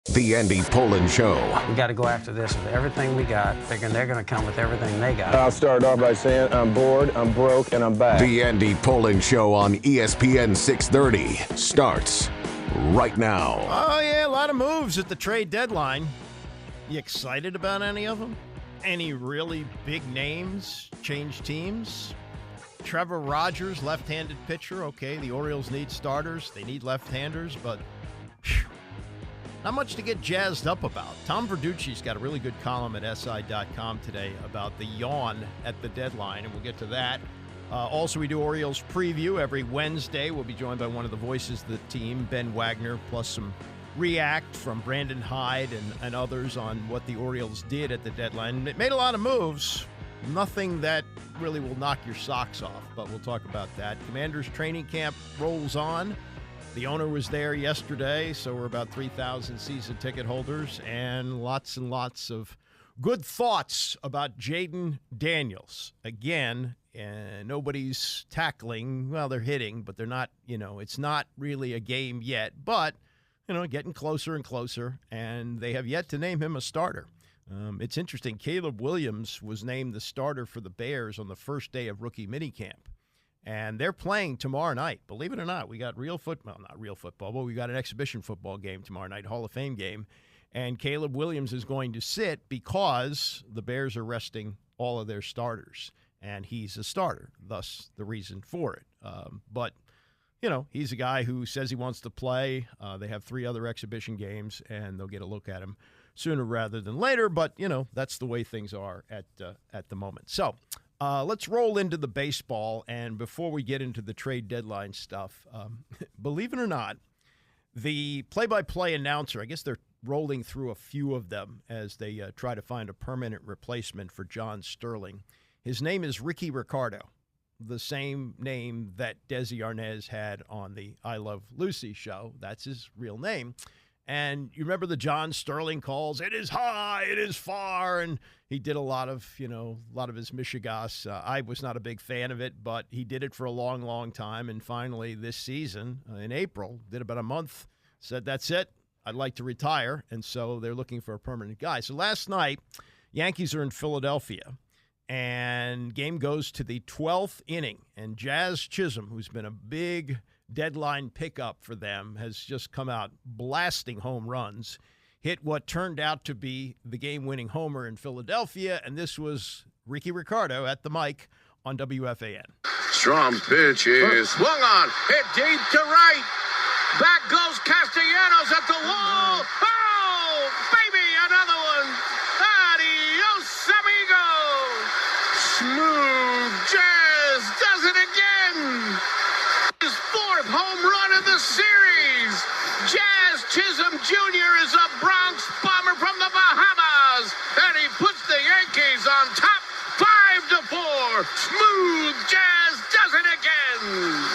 The Andy Pollin Show. We got to go after this with everything we got, thinking they're going to come with everything they got. I'll start off by saying I'm bored, I'm broke, and I'm back. The Andy Pollin Show on ESPN 630 starts right now. Oh, yeah, a lot of moves at the trade deadline. You excited about any of them? Any really big names change teams? Trevor Rogers, left-handed pitcher. Okay, the Orioles need starters. They need left-handers, but whew, not much to get jazzed up about. Tom Verducci's got a really good column at SI.com today about the yawn at the deadline, and we'll get to that. Also, we do Orioles preview every Wednesday. We'll be joined by one of the voices of the team, Ben Wagner, plus some react from Brandon Hyde and others on what the Orioles did at the deadline. It made a lot of moves. Nothing that really will knock your socks off, but we'll talk about that. Commanders training camp rolls on. The owner was there yesterday, so we're about 3,000 season ticket holders, and lots of good thoughts about Jaden Daniels. Again, nobody's tackling. Well, they're hitting, but they're not, it's not really a game yet. But, getting closer and closer, and they have yet to name him a starter. It's interesting. Caleb Williams was named the starter for the Bears on the first day of rookie minicamp. And they're playing tomorrow night. Believe it or not, we got real football. Not real football, but we got an exhibition football game tomorrow night, Hall of Fame game. And Caleb Williams is going to sit because the Bears are resting all of their starters. And he's a starter, thus the reason for it. But, he's a guy who says he wants to play. They have 3 other exhibition games, and they'll get a look at him sooner rather than later. But, that's the way things are at the moment. So let's roll into the baseball. And before we get into the trade deadline stuff, believe it or not, the play-by-play announcer, I guess they're rolling through a few of them as they try to find a permanent replacement for John Sterling. His name is Ricky Ricardo, the same name that Desi Arnaz had on the I Love Lucy show. That's his real name. And you remember the John Sterling calls, it is high, it is far, and he did a lot of his Michigas. I was not a big fan of it, but he did it for a long, long time, and finally this season, in April, did about a month, said, that's it, I'd like to retire, and so they're looking for a permanent guy. So last night, Yankees are in Philadelphia, and game goes to the 12th inning, and Jazz Chisholm, who's been a big deadline pickup for them, has just come out blasting home runs, hit what turned out to be the game-winning homer in Philadelphia, and this was Ricky Ricardo at the mic on WFAN. Strong pitch is swung on, hit deep to right. Back goes Castellanos at the wall. Oh, baby, another one. Adios, amigo. Smooth Jazz does it again. His 4th home run of the series. Jazz Chisholm Jr. is a Bronx bomber from the Bahamas, and he puts the Yankees on top 5-4. Smooth Jazz does it again.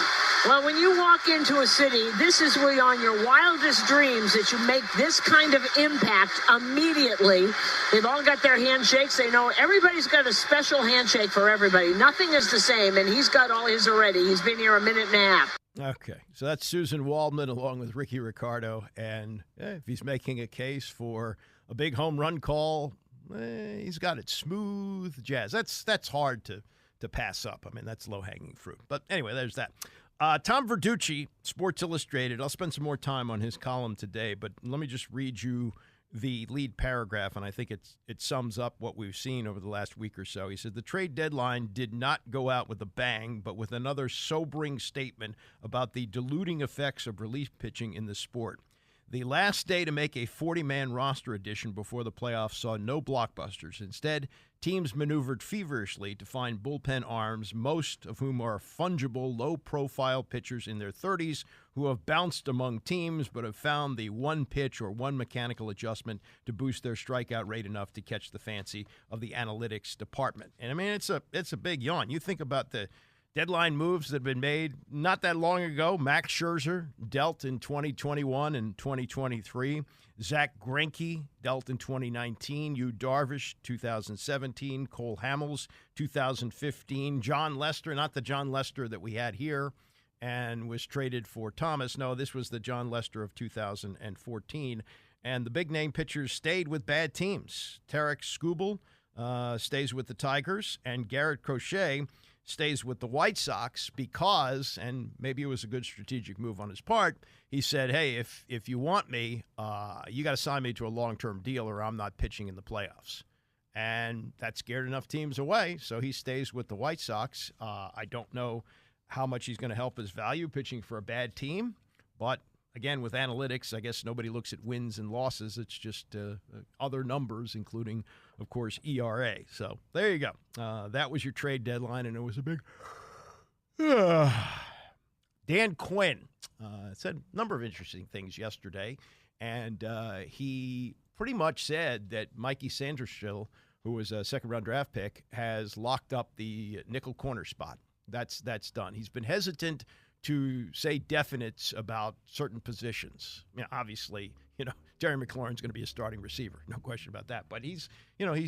Well, when you walk into a city, this is where on your wildest dreams that you make this kind of impact immediately. They've all got their handshakes. They know everybody's got a special handshake for everybody. Nothing is the same, and he's got all his already. He's been here a minute and a half. Okay, so that's Susan Waldman along with Ricky Ricardo, and if he's making a case for a big home run call, he's got it. Smooth Jazz. That's hard to pass up. I mean, that's low-hanging fruit. But anyway, there's that. Tom Verducci, Sports Illustrated. I'll spend some more time on his column today, but let me just read you the lead paragraph, and I think it sums up what we've seen over the last week or so. He said, the trade deadline did not go out with a bang, but with another sobering statement about the diluting effects of relief pitching in the sport. The last day to make a 40-man roster addition before the playoffs saw no blockbusters. Instead, teams maneuvered feverishly to find bullpen arms, most of whom are fungible, low-profile pitchers in their 30s who have bounced among teams but have found the one pitch or one mechanical adjustment to boost their strikeout rate enough to catch the fancy of the analytics department. And, I mean, it's a big yawn. You think about the deadline moves that have been made not that long ago. Max Scherzer dealt in 2021 and 2023. Zach Greinke dealt in 2019. Yu Darvish, 2017. Cole Hamels, 2015. John Lester, not the John Lester that we had here and was traded for Thomas. No, this was the John Lester of 2014. and the big-name pitchers stayed with bad teams. Tarek Skubal stays with the Tigers, and Garrett Crochet stays with the White Sox because, and maybe it was a good strategic move on his part, he said, hey, if you want me, you got to sign me to a long-term deal or I'm not pitching in the playoffs. And that scared enough teams away, so he stays with the White Sox. I don't know how much he's going to help his value pitching for a bad team, but again, with analytics, I guess nobody looks at wins and losses. It's just other numbers, including, of course, ERA. So there you go. That was your trade deadline, and it was a big Dan Quinn said a number of interesting things yesterday, and he pretty much said that Mikey Sanristrill, who was a second-round draft pick, has locked up the nickel corner spot. That's done. He's been hesitant to say definites about certain positions. Obviously, Jerry McLaurin's going to be a starting receiver, no question about that. But he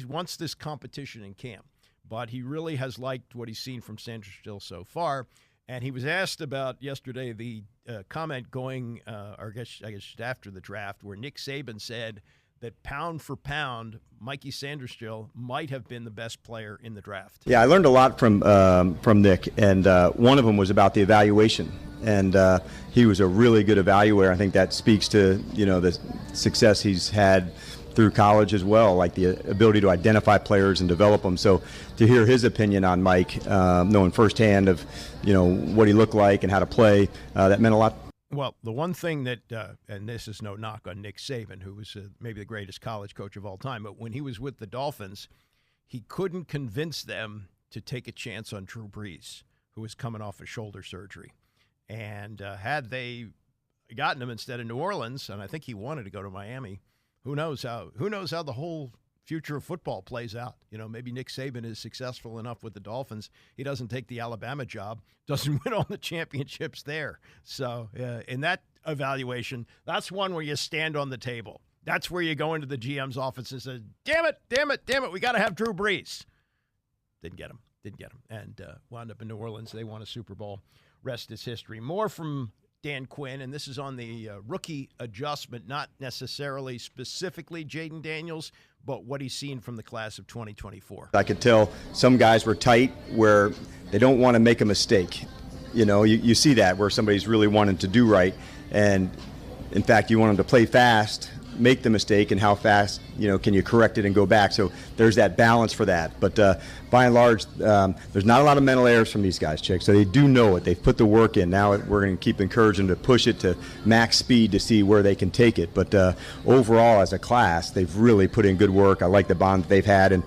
wants this competition in camp. But he really has liked what he's seen from Sanristrill so far. And he was asked about yesterday the comment going, or I guess after the draft, where Nick Saban said that pound for pound, Mikey Sanristrill might have been the best player in the draft. Yeah, I learned a lot from Nick, and one of them was about the evaluation. And he was a really good evaluator. I think that speaks to, the success he's had through college as well, like the ability to identify players and develop them. So to hear his opinion on Mike, knowing firsthand of, what he looked like and how to play, that meant a lot. Well, the one thing that, and this is no knock on Nick Saban, who was maybe the greatest college coach of all time, but when he was with the Dolphins, he couldn't convince them to take a chance on Drew Brees, who was coming off of shoulder surgery. And had they gotten him instead of New Orleans, and I think he wanted to go to Miami, who knows how the whole future of football plays out. Maybe Nick Saban is successful enough with the Dolphins. He doesn't take the Alabama job, doesn't win all the championships there. So in that evaluation, that's one where you stand on the table. That's where you go into the GM's office and say, damn it, we got to have Drew Brees. Didn't get him. And wound up in New Orleans. They won a Super Bowl. Rest is history. More from Dan Quinn, and this is on the rookie adjustment, not necessarily specifically Jaden Daniels, but what he's seen from the class of 2024. I could tell some guys were tight where they don't want to make a mistake. You see that where somebody's really wanting to do right, and in fact, you want them to play fast, make the mistake, and how fast, can you correct it and go back. So there's that balance for that. But by and large, there's not a lot of mental errors from these guys, Chick. So they do know it. They've put the work in. Now we're going to keep encouraging them to push it to max speed to see where they can take it. But overall, as a class, they've really put in good work. I like the bond that they've had. And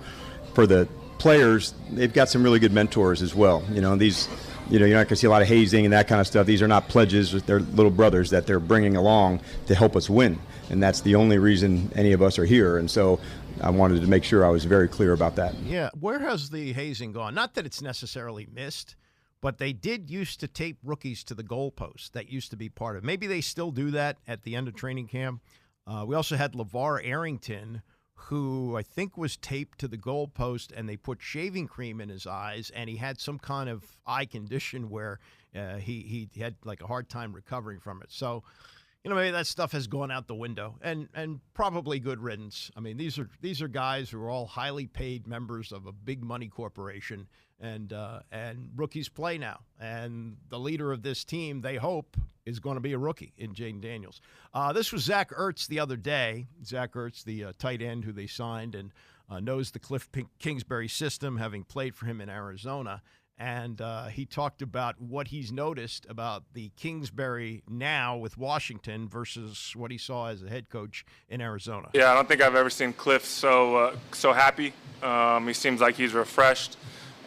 for the players, they've got some really good mentors as well. These, you're not going to see a lot of hazing and that kind of stuff. These are not pledges. They're little brothers that they're bringing along to help us win. And that's the only reason any of us are here. And so I wanted to make sure I was very clear about that. Yeah. Where has the hazing gone? Not that it's necessarily missed, but they did used to tape rookies to the goalpost. That used to be part of it. Maybe they still do that at the end of training camp. We also had LeVar Arrington, who I think was taped to the goalpost, and they put shaving cream in his eyes, and he had some kind of eye condition where he had like a hard time recovering from it. So, maybe that stuff has gone out the window, and probably good riddance. I mean, these are guys who are all highly paid members of a big money corporation, and rookies play now. And the leader of this team, they hope, is going to be a rookie in Jaden Daniels. This was Zach Ertz the other day. Zach Ertz, the tight end who they signed and knows the Kliff Kingsbury system, having played for him in Arizona. And he talked about what he's noticed about the Kingsbury now with Washington versus what he saw as a head coach in Arizona. Yeah, I don't think I've ever seen Kliff so happy. He seems like he's refreshed.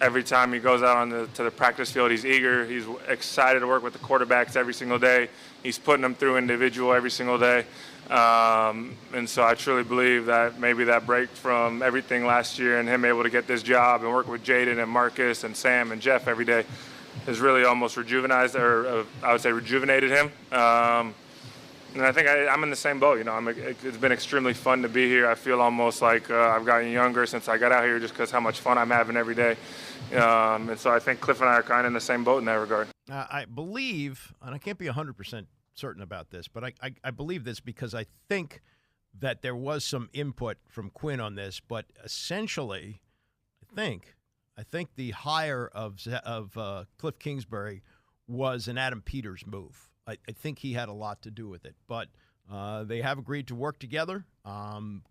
Every time he goes out to the practice field, he's eager. He's excited to work with the quarterbacks every single day. He's putting them through individual every single day. And so I truly believe that maybe that break from everything last year and him able to get this job and work with Jaden and Marcus and Sam and Jeff every day has really almost rejuvenated him. And I think I'm in the same boat. It's been extremely fun to be here. I feel almost like I've gotten younger since I got out here just because how much fun I'm having every day. And so I think Kliff and I are kind of in the same boat in that regard. I believe, and I can't be 100% certain about this, but I believe this because I think that there was some input from Quinn on this, but essentially, I think the hire of Kliff Kingsbury was an Adam Peters move. I think he had a lot to do with it, but they have agreed to work together.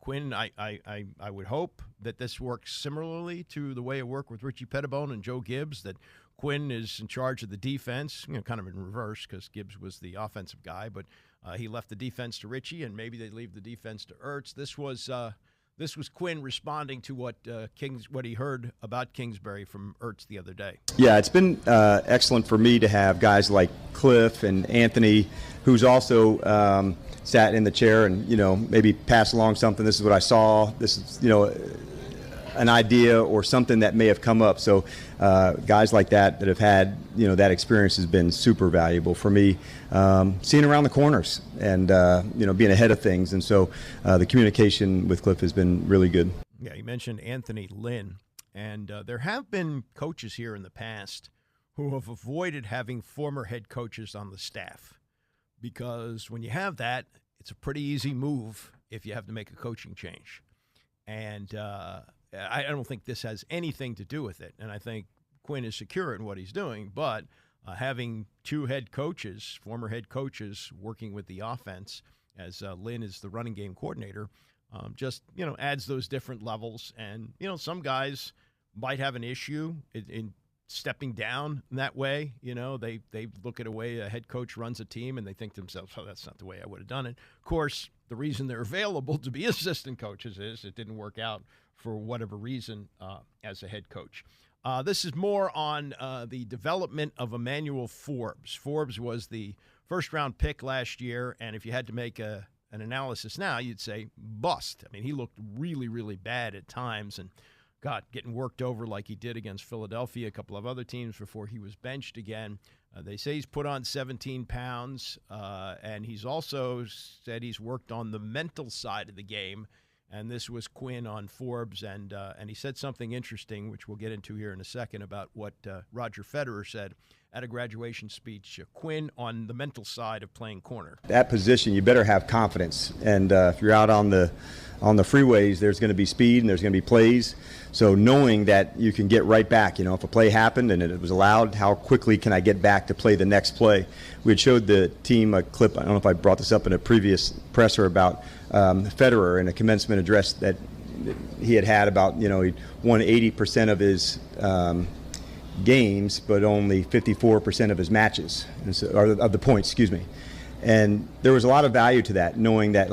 Quinn, I would hope that this works similarly to the way it worked with Richie Pettibone and Joe Gibbs, that Quinn is in charge of the defense, kind of in reverse because Gibbs was the offensive guy, but he left the defense to Richie, and maybe they leave the defense to Ertz. This was Quinn responding to what he heard about Kingsbury from Ertz the other day. Yeah, it's been excellent for me to have guys like Kliff and Anthony, who's also sat in the chair and maybe pass along something. This is what I saw. This is an idea or something that may have come up. So guys like that have had that experience has been super valuable for me. Seeing around the corners and being ahead of things, and so the communication with Kliff has been really good. Yeah, you mentioned Anthony Lynn, and there have been coaches here in the past who have avoided having former head coaches on the staff, because when you have that, it's a pretty easy move if you have to make a coaching change. And I don't think this has anything to do with it, and I think Quinn is secure in what he's doing, but having two head coaches, former head coaches, working with the offense, as Lynn is the running game coordinator, just adds those different levels. And some guys might have an issue in stepping down in that way. They look at a way a head coach runs a team and they think to themselves, oh, that's not the way I would have done it. Of course, the reason they're available to be assistant coaches is it didn't work out for whatever reason as a head coach. This is more on the development of Emmanuel Forbes. Forbes was the first-round pick last year, and if you had to make an analysis now, you'd say bust. I mean, he looked really, really bad at times, and getting worked over like he did against Philadelphia, a couple of other teams before he was benched again. They say he's put on 17 pounds, and he's also said he's worked on the mental side of the game. And this was Quinn on Forbes, and he said something interesting, which we'll get into here in a second, about what Roger Federer said at a graduation speech. Quinn on the mental side of playing corner. That position, you better have confidence. And if you're out on the freeways, there's going to be speed and there's going to be plays. So knowing that you can get right back, if a play happened and it was allowed, how quickly can I get back to play the next play? We had showed the team a clip, I don't know if I brought this up in a previous presser, about Federer in a commencement address that he had about, he won 80% of his games, but only 54% of his matches, or of the points, excuse me. And there was a lot of value to that, knowing that,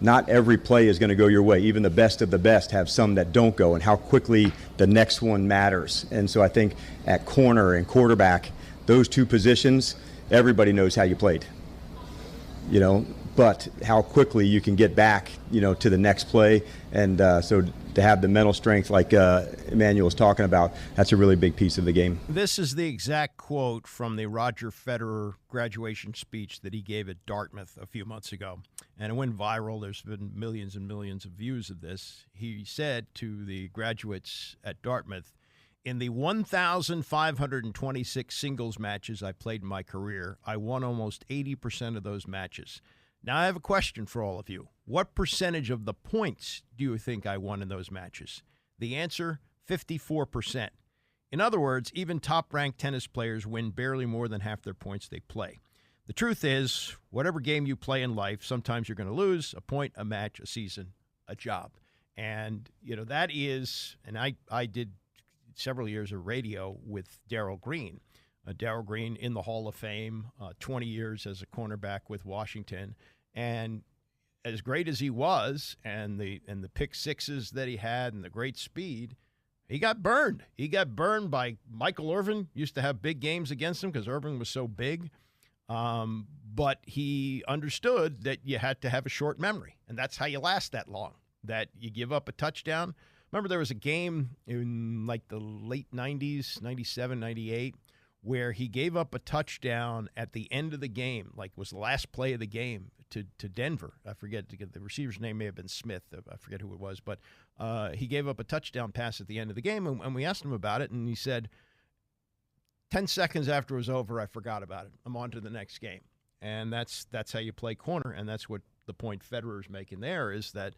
not every play is going to go your way. Even the best of the best have some that don't go, and how quickly the next one matters. And so I think at corner and quarterback, those two positions, everybody knows how you played. But how quickly you can get back, to the next play. And so to have the mental strength like Emmanuel was talking about, that's a really big piece of the game. This is the exact quote from the Roger Federer graduation speech that he gave at Dartmouth a few months ago. And it went viral. There's been millions and millions of views of this. He said to the graduates at Dartmouth, "In the 1,526 singles matches I played in my career, I won almost 80% of those matches. Now I have a question for all of you. What percentage of the points do you think I won in those matches?" The answer, 54%. In other words, even top-ranked tennis players win barely more than half their points they play. The truth is, whatever game you play in life, sometimes you're going to lose a point, a match, a season, a job. And, that is, and I did several years of radio with Darryl Green. Darryl Green in the Hall of Fame, 20 years as a cornerback with Washington. And as great as he was, and the pick sixes that he had and the great speed, he got burned. He got burned by Michael Irvin. Used to have big games against him because Irvin was so big. But he understood that you had to have a short memory, and that's how you last that long, that you give up a touchdown. Remember there was a game in the late 90s, 97, 98, where he gave up a touchdown at the end of the game, was the last play of the game to Denver. I forget, the receiver's name may have been Smith. I forget who it was, but he gave up a touchdown pass at the end of the game, and we asked him about it, and he said, 10 seconds after it was over, I forgot about it. I'm on to the next game. And that's how you play corner, and that's what the point Federer's making there is that,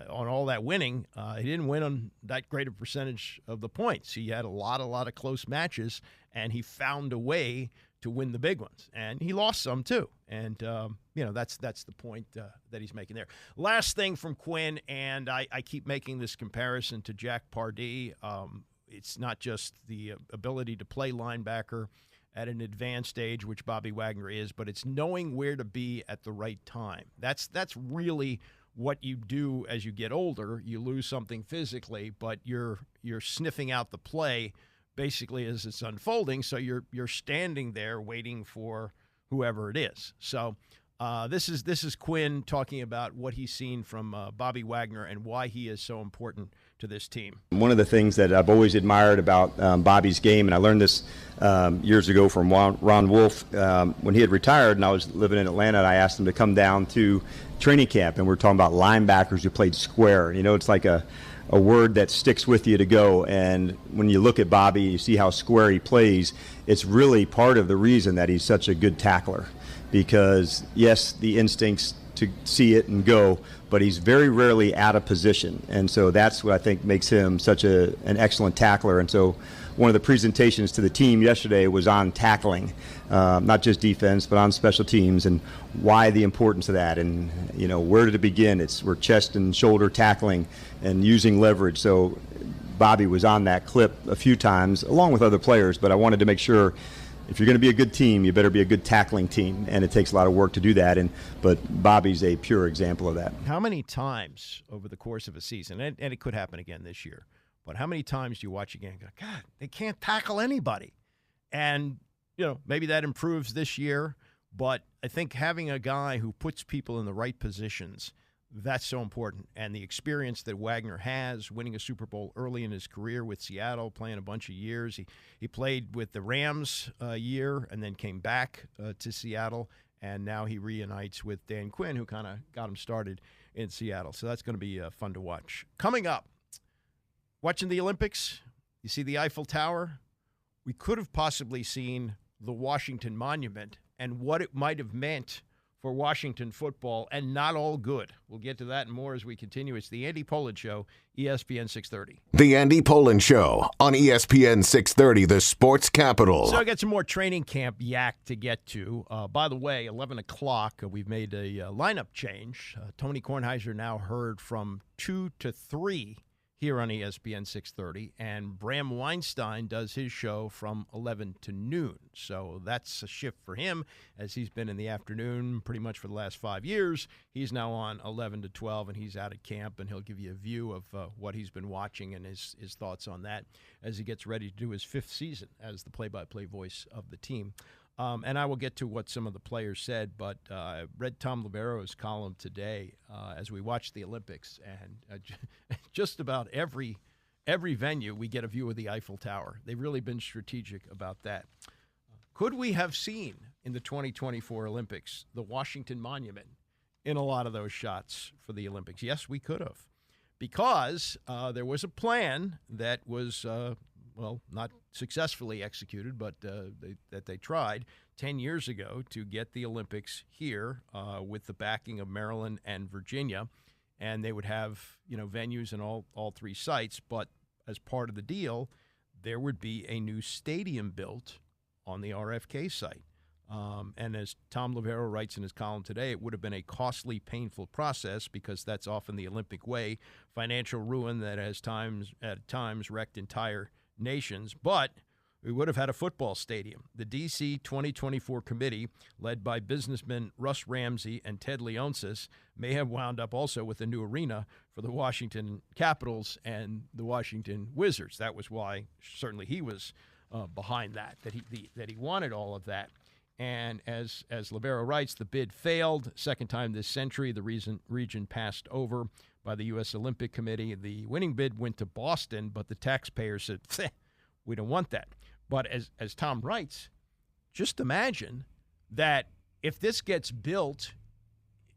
on all that winning, he didn't win on that great a percentage of the points. He had a lot of close matches, and he found a way to win the big ones. And he lost some, too. And, that's the point that he's making there. Last thing from Quinn, and I keep making this comparison to Jack Pardee. It's not just the ability to play linebacker at an advanced age, which Bobby Wagner is, but it's knowing where to be at the right time. That's really what you do as you get older. You lose something physically, but you're sniffing out the play basically as it's unfolding, so you're standing there waiting for whoever it is. So this is Quinn talking about what he's seen from Bobby Wagner and why he is so important to this team. One of the things that I've always admired about Bobby's game, and I learned this years ago from Ron Wolf, when he had retired and I was living in Atlanta, and I asked him to come down to training camp, and we're talking about linebackers who played square. It's like a word that sticks with you to go, and when you look at Bobby, you see how square he plays. It's really part of the reason that he's such a good tackler, because yes, the instincts to see it and go, but he's very rarely out of position, and so that's what I think makes him such an excellent tackler. And so one of the presentations to the team yesterday was on tackling, not just defense, but on special teams, and why the importance of that, and where did it begin? We're chest and shoulder tackling and using leverage. So Bobby was on that clip a few times along with other players, but I wanted to make sure if you're going to be a good team, you better be a good tackling team, and it takes a lot of work to do that. But Bobby's a pure example of that. How many times over the course of a season, and it could happen again this year, but how many times do you watch a game and go, God, they can't tackle anybody? And, maybe that improves this year, but I think having a guy who puts people in the right positions, that's so important. And the experience that Wagner has, winning a Super Bowl early in his career with Seattle, playing a bunch of years. He played with the Rams a year and then came back to Seattle, and now he reunites with Dan Quinn, who kind of got him started in Seattle. So that's going to be fun to watch. Coming up, watching the Olympics, you see the Eiffel Tower. We could have possibly seen the Washington Monument and what it might have meant for Washington football, and not all good. We'll get to that and more as we continue. It's the Andy Pollin Show, ESPN 630. The Andy Pollin Show on ESPN 630, the sports capital. So I got some more training camp yak to get to. By the way, 11 o'clock, we've made a lineup change. Tony Kornheiser now heard from 2 to 3 here on ESPN 630, and Bram Weinstein does his show from 11 to noon. So that's a shift for him, as he's been in the afternoon pretty much for the last 5 years. He's now on 11 to 12, and he's out at camp, and he'll give you a view of what he's been watching and his thoughts on that as he gets ready to do his 5th season as the play-by-play voice of the team. And I will get to what some of the players said, but I read Tom Libero's column today as we watched the Olympics, and just about every venue we get a view of the Eiffel Tower. They've really been strategic about that. Could we have seen in the 2024 Olympics the Washington Monument in a lot of those shots for the Olympics? Yes, we could have, because there was a plan that was not successfully executed, but that they tried 10 years ago to get the Olympics here with the backing of Maryland and Virginia. And they would have, venues in all 3 sites. But as part of the deal, there would be a new stadium built on the RFK site. And as Tom Libero writes in his column today, it would have been a costly, painful process, because that's often the Olympic way, financial ruin that has at times wrecked entire nations, but we would have had a football stadium. The D.C. 2024 committee, led by businessmen Russ Ramsey and Ted Leonsis, may have wound up also with a new arena for the Washington Capitals and the Washington Wizards. That was why certainly he was behind that he wanted all of that. And as Libero writes, the bid failed. Second time this century, the region passed over by the U.S. Olympic Committee. The winning bid went to Boston, but the taxpayers said, we don't want that. But as Tom writes, just imagine that if this gets built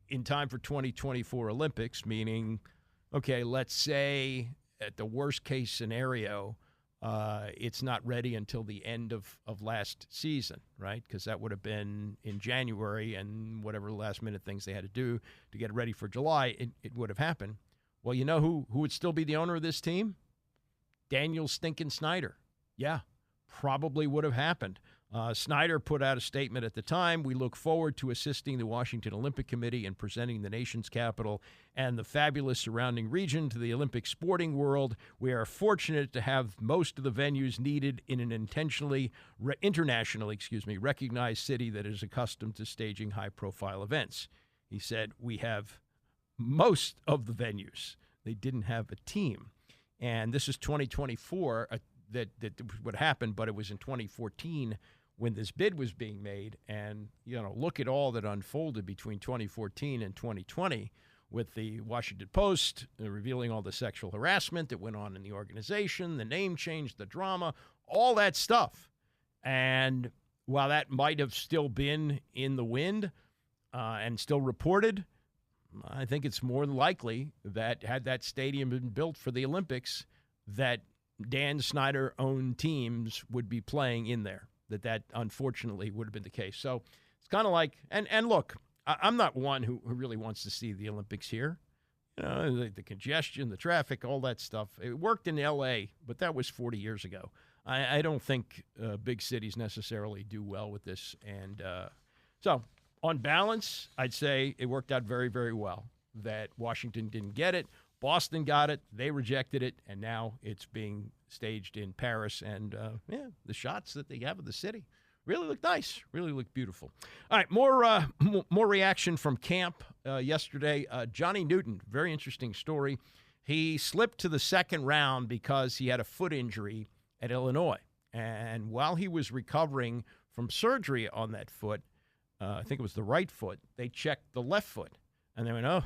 in time for 2024 Olympics, meaning, okay, let's say at the worst case scenario, it's not ready until the end of last season, right? Because that would have been in January, and whatever last-minute things they had to do to get it ready for July, it would have happened. Well, you know who would still be the owner of this team? Daniel Stinkin' Snyder. Yeah, probably would have happened. Snyder put out a statement at the time. We look forward to assisting the Washington Olympic Committee in presenting the nation's capital and the fabulous surrounding region to the Olympic sporting world. We are fortunate to have most of the venues needed in an internationally recognized city that is accustomed to staging high-profile events. He said, we have most of the venues. They didn't have a team. And this is 2024 that would happen, but it was in 2014 when this bid was being made. And, look at all that unfolded between 2014 and 2020 with the Washington Post revealing all the sexual harassment that went on in the organization, the name change, the drama, all that stuff. And while that might have still been in the wind and still reported, I think it's more likely that had that stadium been built for the Olympics, that Dan Snyder-owned teams would be playing in there, that unfortunately would have been the case. So it's kind of like, and look, I'm not one who really wants to see the Olympics here. The congestion, the traffic, all that stuff. It worked in L.A., but that was 40 years ago. I don't think big cities necessarily do well with this. And so on balance, I'd say it worked out very, very well that Washington didn't get it. Boston got it. They rejected it, and now it's being staged in Paris. And, the shots that they have of the city really look nice, really look beautiful. All right, more reaction from camp yesterday. Johnny Newton, very interesting story. He slipped to the second round because he had a foot injury at Illinois. And while he was recovering from surgery on that foot, I think it was the right foot, they checked the left foot. And they went, and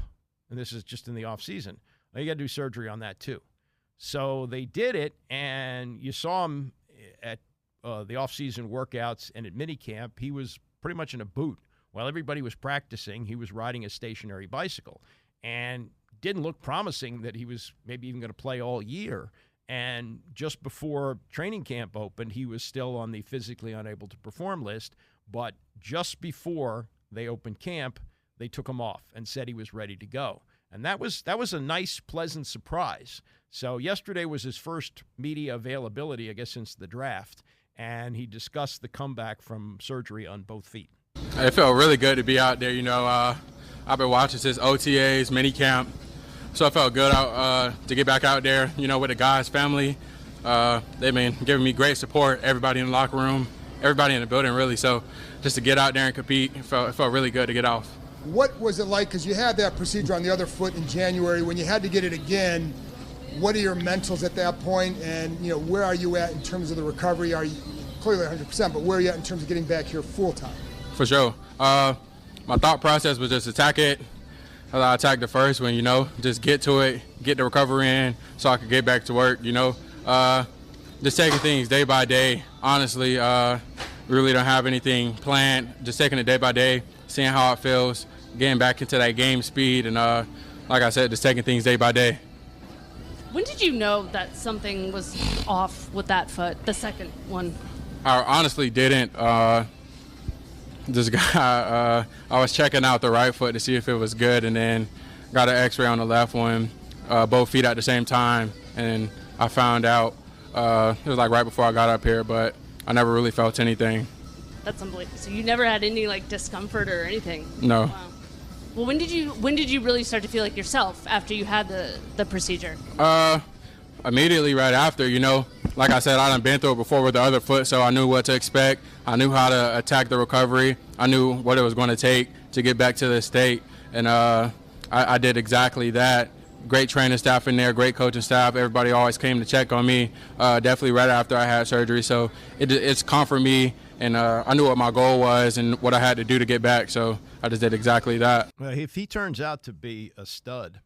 this is just in the offseason. You got to do surgery on that too. So they did it, and you saw him at the off-season workouts and at minicamp. He was pretty much in a boot. While everybody was practicing, he was riding a stationary bicycle and didn't look promising that he was maybe even going to play all year. And just before training camp opened, he was still on the physically unable to perform list. But just before they opened camp, they took him off and said he was ready to go. And that was a nice, pleasant surprise. So yesterday was his first media availability, I guess, since the draft, and he discussed the comeback from surgery on both feet. It felt really good to be out there. I've been watching since OTAs, minicamp, so it felt good to get back out there, with the guys' family. They've been giving me great support, everybody in the locker room, everybody in the building, really. So just to get out there and compete, it felt really good to get off. What was it like? Because you had that procedure on the other foot in January. When you had to get it again, what are your mentals at that point? And, where are you at in terms of the recovery? Are you clearly 100%, but where are you at in terms of getting back here full time? For sure. My thought process was just attack it. I attacked the first one, just get to it, get the recovery in so I could get back to work, Just taking things day by day. Honestly, really don't have anything planned. Just taking it day by day, seeing how it feels, getting back into that game speed, and like I said, just taking things day by day. When did you know that something was off with that foot, the second one? I honestly didn't. This guy, I was checking out the right foot to see if it was good, and then got an x-ray on the left one, both feet at the same time, and I found out it was like right before I got up here, but I never really felt anything. That's unbelievable. So you never had any discomfort or anything? No. Wow. Well, when did you really start to feel like yourself after you had the procedure? Immediately right after, Like I said, I done been through it before with the other foot, so I knew what to expect. I knew how to attack the recovery. I knew what it was going to take to get back to this state, and I did exactly that. Great training staff in there, great coaching staff. Everybody always came to check on me, definitely right after I had surgery. So it's comforted me, and I knew what my goal was and what I had to do to get back, so I just did exactly that. Well, if he turns out to be a stud,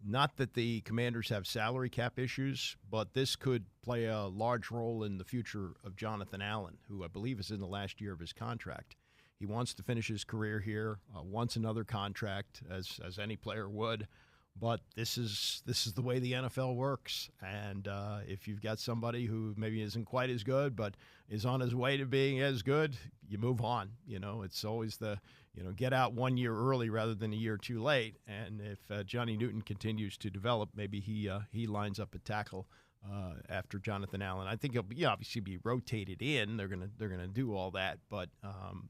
not that the Commanders have salary cap issues, but this could play a large role in the future of Jonathan Allen, who I believe is in the last year of his contract. He wants to finish his career here, wants another contract, as any player would. But this is the way the NFL works. And if you've got somebody who maybe isn't quite as good but is on his way to being as good, you move on. It's always get out 1 year early rather than a year too late. And if Johnny Newton continues to develop, maybe he lines up a tackle after Jonathan Allen. I think he'll obviously be rotated in. They're gonna do all that, but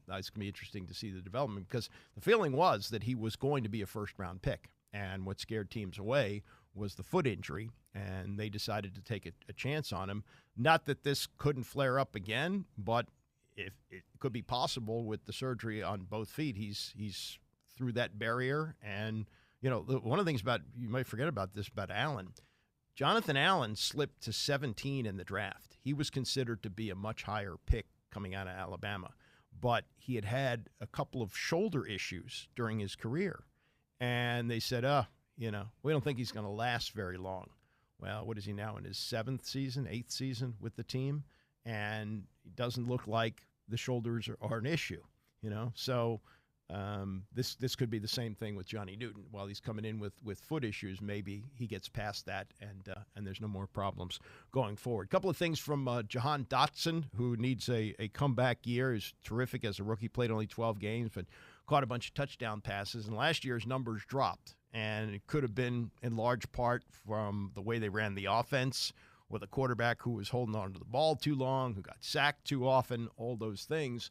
it's gonna be interesting to see the development, because the feeling was that he was going to be a first-round pick, and what scared teams away was the foot injury, and they decided to take a chance on him. Not that this couldn't flare up again, but if it could be possible with the surgery on both feet. He's through that barrier, and one of the things you might forget about this about Allen. Jonathan Allen slipped to 17 in the draft. He was considered to be a much higher pick coming out of Alabama, but he had a couple of shoulder issues during his career, and they said, we don't think he's going to last very long. Well, what is he now, in his 8th season with the team? And it doesn't look like the shoulders are an issue, So this could be the same thing with Johnny Newton. While he's coming in with foot issues, maybe he gets past that and there's no more problems going forward. A couple of things from Jahan Dotson, who needs a comeback year. He's terrific as a rookie, played only 12 games, but caught a bunch of touchdown passes. And last year's numbers dropped, and it could have been in large part from the way they ran the offense, with a quarterback who was holding on to the ball too long, who got sacked too often, all those things.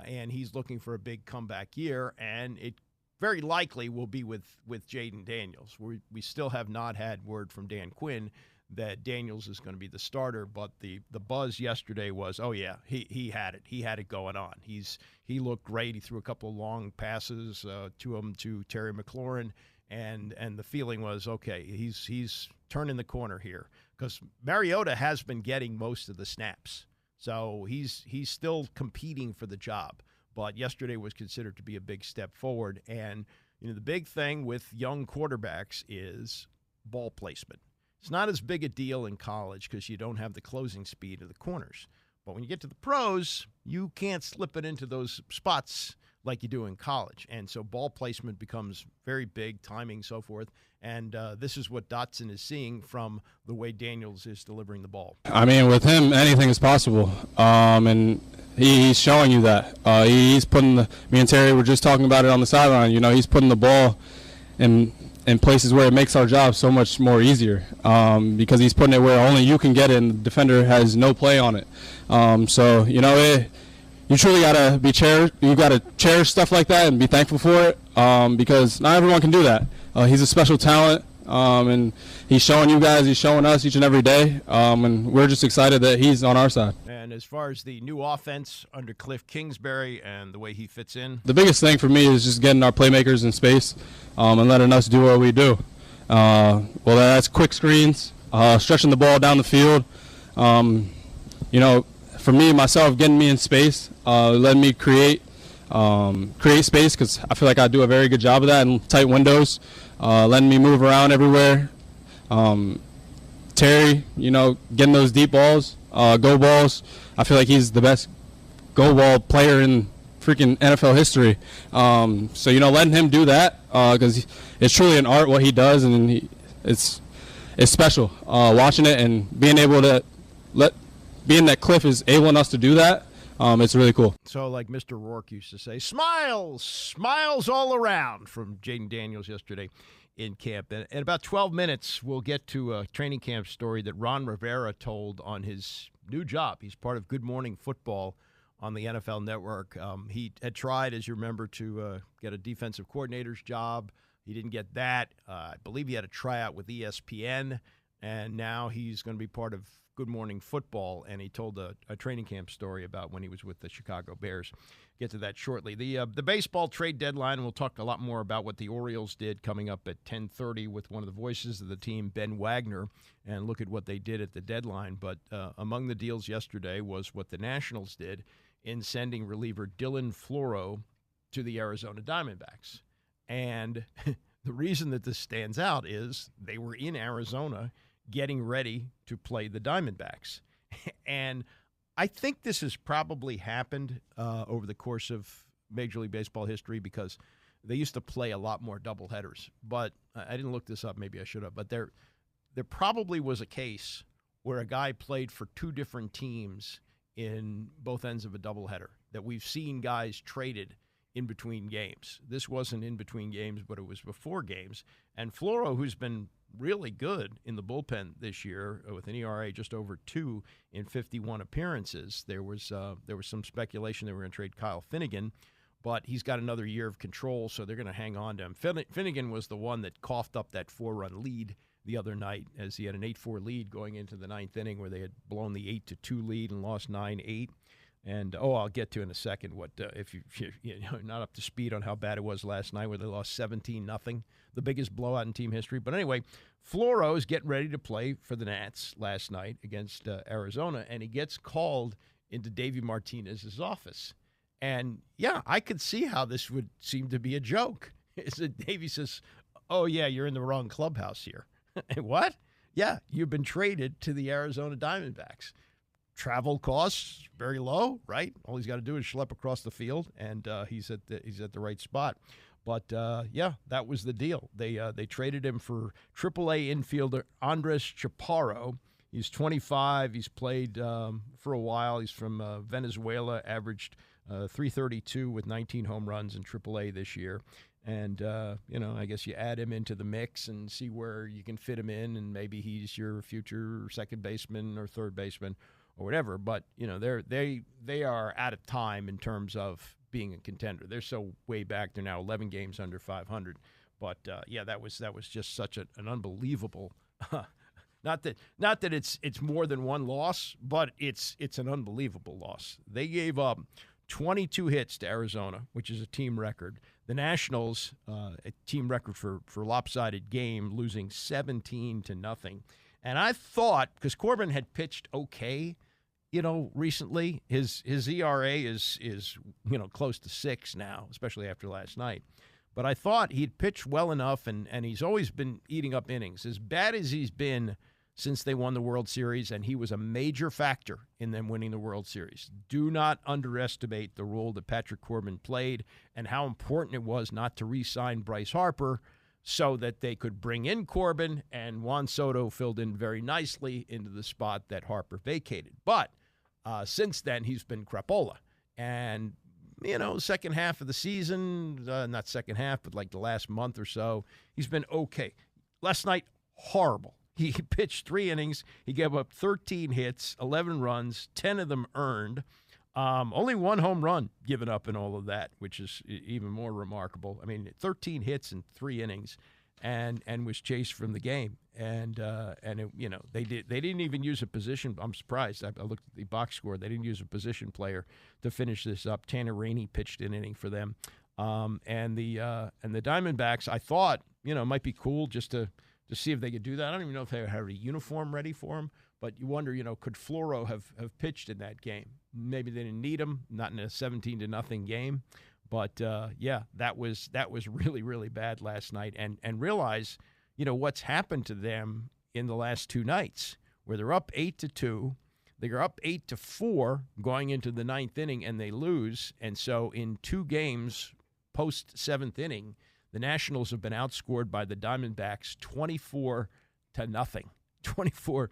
And he's looking for a big comeback year, and it very likely will be with Jaden Daniels. We still have not had word from Dan Quinn that Daniels is going to be the starter, but the buzz yesterday was, oh yeah, he had it. He had it going on. He looked great. He threw a couple of long passes, two of them to Terry McLaurin, and the feeling was, okay, he's turning the corner here, because Mariota has been getting most of the snaps. So he's still competing for the job, but yesterday was considered to be a big step forward. And the big thing with young quarterbacks is ball placement. It's not as big a deal in college because you don't have the closing speed of the corners. But when you get to the pros, you can't slip it into those spots like you do in college. And so ball placement becomes very big, timing, so forth. And this is what Dotson is seeing from the way Daniels is delivering the ball. I mean, with him, anything is possible. And he's showing you that. He's putting me and Terry were just talking about it on the sideline. He's putting the ball in places where it makes our job so much more easier, because he's putting it where only you can get it and the defender has no play on it. You truly gotta you gotta cherish stuff like that and be thankful for it, because not everyone can do that. He's a special talent, and he's showing you guys, he's showing us each and every day, and we're just excited that he's on our side. And as far as the new offense under Kliff Kingsbury and the way he fits in, the biggest thing for me is just getting our playmakers in space, and letting us do what we do. That's quick screens, stretching the ball down the field. For me, myself, getting me in space, letting me create space, because I feel like I do a very good job of that in tight windows, letting me move around everywhere. Terry, getting those deep balls, go balls. I feel like he's the best go ball player in freaking NFL history. Letting him do that, because it's truly an art what he does, and it's special. Watching it and being able to being that Kliff is able us to do that, it's really cool. So like Mr. Rourke used to say, smiles all around from Jaden Daniels yesterday in camp. And in about 12 minutes, we'll get to a training camp story that Ron Rivera told on his new job. He's part of Good Morning Football on the NFL Network. He had tried, as you remember, to get a defensive coordinator's job. He didn't get that. I believe he had a tryout with ESPN, and now he's going to be part of Good Morning Football, and he told a training camp story about when he was with the Chicago Bears. Get to that shortly. The baseball trade deadline, we'll talk a lot more about what the Orioles did coming up at 10:30 with one of the voices of the team, Ben Wagner, and look at what they did at the deadline. But among the deals yesterday was what the Nationals did in sending reliever Dylan Floro to the Arizona Diamondbacks. And the reason that this stands out is they were in Arizona getting ready to play the Diamondbacks. And I think this has probably happened over the course of Major League Baseball history, because they used to play a lot more doubleheaders. But I didn't look this up. Maybe I should have. But there probably was a case where a guy played for two different teams in both ends of a doubleheader, that we've seen guys traded in between games. This wasn't in between games, but it was before games. And Floro, who's been really good in the bullpen this year with an ERA just over 2 in 51 appearances. There was some speculation they were going to trade Kyle Finnegan, but he's got another year of control, so they're going to hang on to him. Finnegan was the one that coughed up that 4-run lead the other night, as he had an 8-4 lead going into the ninth inning, where they had blown the 8-2 lead and lost 9-8. And I'll get to in a second what if you're not up to speed on how bad it was last night, where they lost 17-0, the biggest blowout in team history. But anyway, Floro is getting ready to play for the Nats last night against Arizona, and he gets called into Davey Martinez's office. And yeah, I could see how this would seem to be a joke. Is that Davey says, "Oh yeah, you're in the wrong clubhouse here." What? Yeah, you've been traded to the Arizona Diamondbacks. Travel costs very low, right? All he's got to do is schlep across the field, and he's at the right spot. But yeah, that was the deal. They traded him for AAA infielder Andres Chaparro. He's 25. He's played for a while. He's from Venezuela. Averaged .332 with 19 home runs in AAA this year. And, I guess you add him into the mix and see where you can fit him in, and maybe he's your future second baseman or third baseman or whatever. But, they are out of time in terms of being a contender. They're so way back. They're now 11 games under 500. But, that was just such an unbelievable not that it's more than one loss, but it's an unbelievable loss. They gave up 22 hits to Arizona, which is a team record. The Nationals, a team record for lopsided game, losing 17-0. And I thought, because Corbin had pitched okay, recently, his ERA is close to 6 now, especially after last night. But I thought he'd pitched well enough, and he's always been eating up innings. As bad as he's been since they won the World Series, and he was a major factor in them winning the World Series. Do not underestimate the role that Patrick Corbin played and how important it was not to re-sign Bryce Harper so that they could bring in Corbin, and Juan Soto filled in very nicely into the spot that Harper vacated. But since then, he's been crapola. And, second half of the season, not second half, but like the last month or so, he's been okay. Last night, horrible. He pitched 3 innings. He gave up 13 hits, 11 runs, 10 of them earned. Only 1 home run given up in all of that, which is even more remarkable. I mean, 13 hits in 3 innings, and was chased from the game. And they didn't even use a position. I'm surprised. I looked at the box score. They didn't use a position player to finish this up. Tanner Rainey pitched an inning for them. And the Diamondbacks, I thought, might be cool just to see if they could do that. I don't even know if they have a uniform ready for him, but you wonder, could Floro have pitched in that game? Maybe they didn't need him, not in a 17-0 game. But, that was really, really bad last night. And realize, what's happened to them in the last 2 nights, where they're up 8-2. They're up 8-4 going into the ninth inning, and they lose. And so in 2 games post-7th inning, the Nationals have been outscored by the Diamondbacks 24-0. 24-0.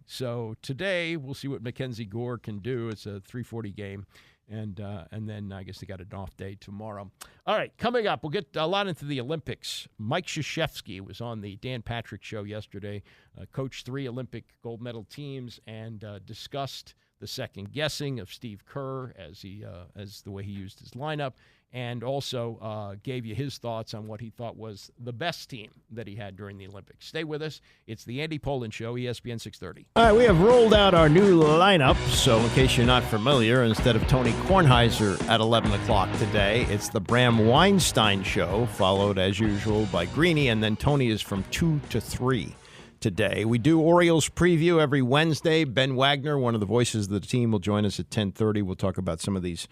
So today we'll see what Mackenzie Gore can do. It's a 3:40 game, and then I guess they got an off day tomorrow. All right, coming up, we'll get a lot into the Olympics. Mike Krzyzewski was on the Dan Patrick Show yesterday, coached 3 Olympic gold medal teams, and discussed the second guessing of Steve Kerr as the way he used his lineup, and also gave you his thoughts on what he thought was the best team that he had during the Olympics. Stay with us. It's the Andy Pollin Show, ESPN 630. All right, we have rolled out our new lineup, so in case you're not familiar, instead of Tony Kornheiser at 11 o'clock today, it's the Bram Weinstein Show, followed as usual by Greeny, and then Tony is from 2 to 3 today. We do Orioles preview every Wednesday. Ben Wagner, one of the voices of the team, will join us at 10:30. We'll talk about some of these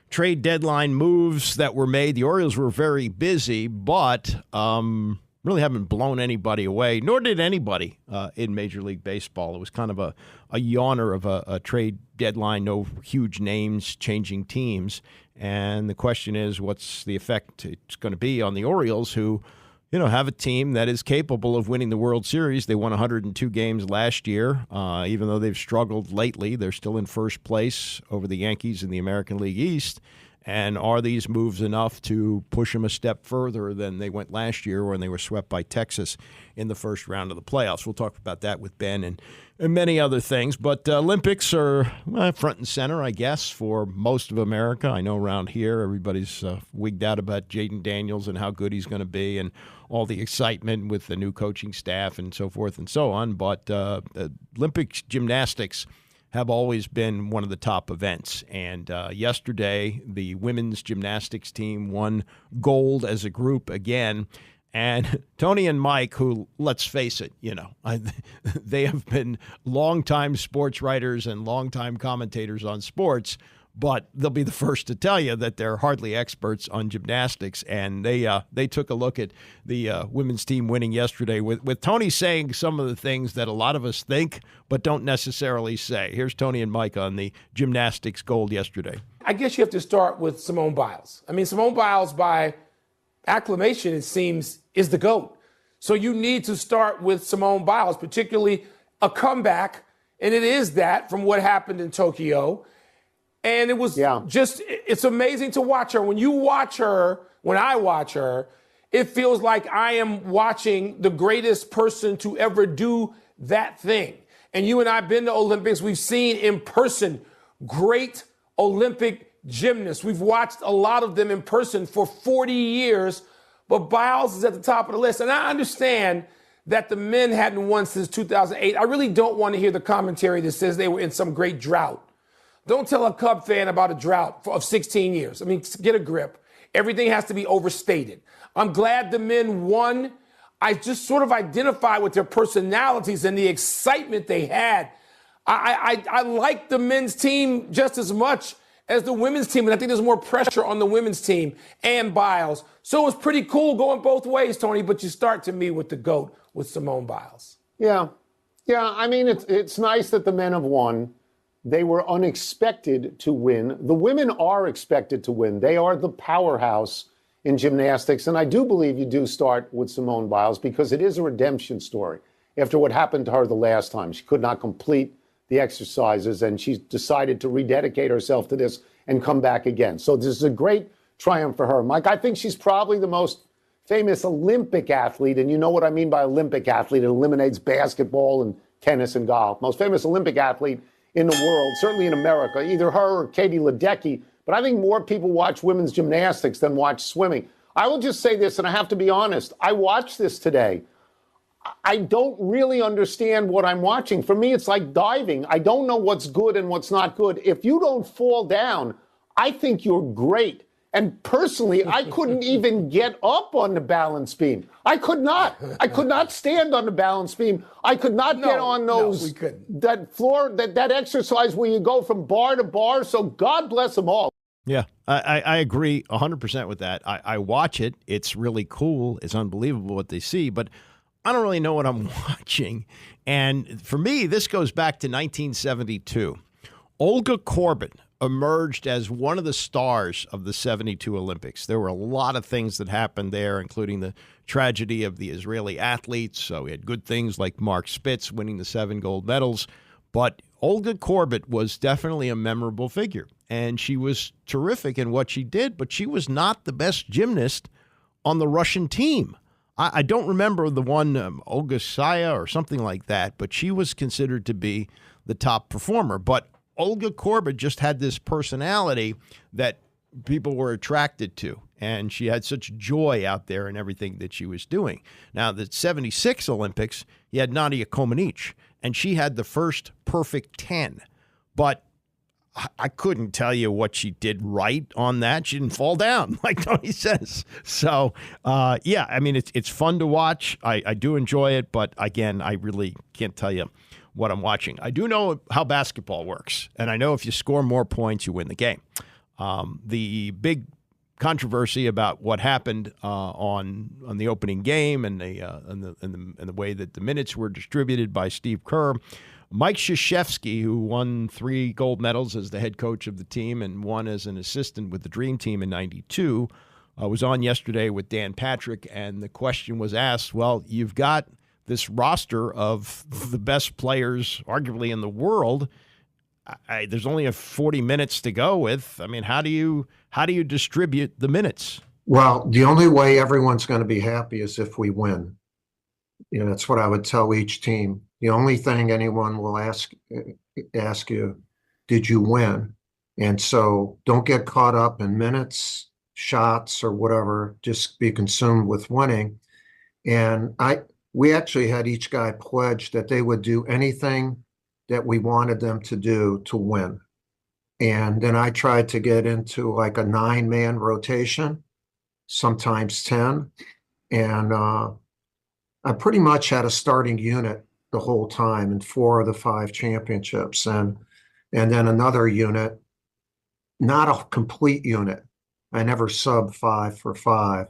trade deadline moves that were made. The Orioles were very busy, but really haven't blown anybody away, nor did anybody in Major League Baseball. It was kind of a yawner of a trade deadline, no huge names changing teams. And the question is, what's the effect it's going to be on the Orioles, who have a team that is capable of winning the World Series. They won 102 games last year. Even though they've struggled lately, they're still in first place over the Yankees in the American League East. And are these moves enough to push them a step further than they went last year when they were swept by Texas in the first round of the playoffs? We'll talk about that with Ben and many other things. But Olympics are front and center, I guess, for most of America. I know around here everybody's wigged out about Jaden Daniels and how good he's going to be and all the excitement with the new coaching staff and so forth and so on. But Olympic gymnastics have always been one of the top events. And yesterday, the women's gymnastics team won gold as a group again. And Tony and Mike, who, let's face it, they have been longtime sports writers and longtime commentators on sports, but they'll be the first to tell you that they're hardly experts on gymnastics. And they took a look at the women's team winning yesterday with Tony saying some of the things that a lot of us think but don't necessarily say. Here's Tony and Mike on the gymnastics gold yesterday. I guess you have to start with Simone Biles. I mean, Simone Biles, by acclamation, it seems, is the GOAT. So you need to start with Simone Biles, particularly a comeback, and it is that from what happened in Tokyo. And it was it's amazing to watch her. When I watch her, it feels like I am watching the greatest person to ever do that thing. And you and I have been to Olympics. We've seen in person great Olympic gymnasts. We've watched a lot of them in person for 40 years, but Biles is at the top of the list. And I understand that the men hadn't won since 2008. I really don't want to hear the commentary that says they were in some great drought. Don't tell a Cub fan about a drought of 16 years. I mean, get a grip. Everything has to be overstated. I'm glad the men won. I just sort of identify with their personalities and the excitement they had. I like the men's team just as much as the women's team, and I think there's more pressure on the women's team and Biles. So it was pretty cool going both ways, Tony, but you start to me with the GOAT, with Simone Biles. Yeah, I mean, it's nice that the men have won. They were unexpected to win. The women are expected to win. They are the powerhouse in gymnastics. And I do believe you do start with Simone Biles because it is a redemption story. After what happened to her the last time, she could not complete the exercises and she decided to rededicate herself to this and come back again. So this is a great triumph for her. Mike, I think she's probably the most famous Olympic athlete. And you know what I mean by Olympic athlete. It eliminates basketball and tennis and golf. Most famous Olympic athlete in the world, certainly in America, either her or Katie Ledecky. But I think more people watch women's gymnastics than watch swimming. I will just say this, and I have to be honest. I watched this today. I don't really understand what I'm watching. For me, it's like diving. I don't know what's good and what's not good. If you don't fall down, I think you're great. And personally, I couldn't even get up on the balance beam. I could not stand on the balance beam. I could not get on that floor, that exercise where you go from bar to bar. So God bless them all. Yeah, I agree 100% with that. I watch it. It's really cool. It's unbelievable what they see, but I don't really know what I'm watching. And for me, this goes back to 1972. Olga Korbut emerged as one of the stars of the 72 Olympics. There were a lot of things that happened there, including the tragedy of the Israeli athletes. So we had good things like Mark Spitz winning the 7 gold medals. But Olga Korbut was definitely a memorable figure. And she was terrific in what she did, but she was not the best gymnast on the Russian team. I don't remember the one, Olga Saya or something like that, but she was considered to be the top performer. But Olga Korbut just had this personality that people were attracted to, and she had such joy out there in everything that she was doing. Now, the 76 Olympics, you had Nadia Comaneci, and she had the first perfect 10. But I couldn't tell you what she did right on that. She didn't fall down, like Tony says. So, yeah, I mean, it's fun to watch. I do enjoy it, but again, I really can't tell you what I'm watching. I do know how basketball works, and I know if you score more points, you win the game. The big controversy about what happened on the opening game and the way that the minutes were distributed by Steve Kerr. Mike Krzyzewski, who won 3 gold medals as the head coach of the team and 1 as an assistant with the Dream Team in '92, I was on yesterday with Dan Patrick, and the question was asked, well, you've got this roster of the best players arguably in the world. There's only 40 minutes to go with. I mean, how do you distribute the minutes? Well, the only way everyone's going to be happy is if we win. You know, that's what I would tell each team. The only thing anyone will ask you, did you win? And so don't get caught up in minutes, shots, or whatever. Just be consumed with winning. And we actually had each guy pledge that they would do anything that we wanted them to do to win. And then I tried to get into like a 9-man rotation, sometimes 10. And I pretty much had a starting unit the whole time in 4 of the 5 championships. And then another unit, not a complete unit. I never subbed 5 for 5.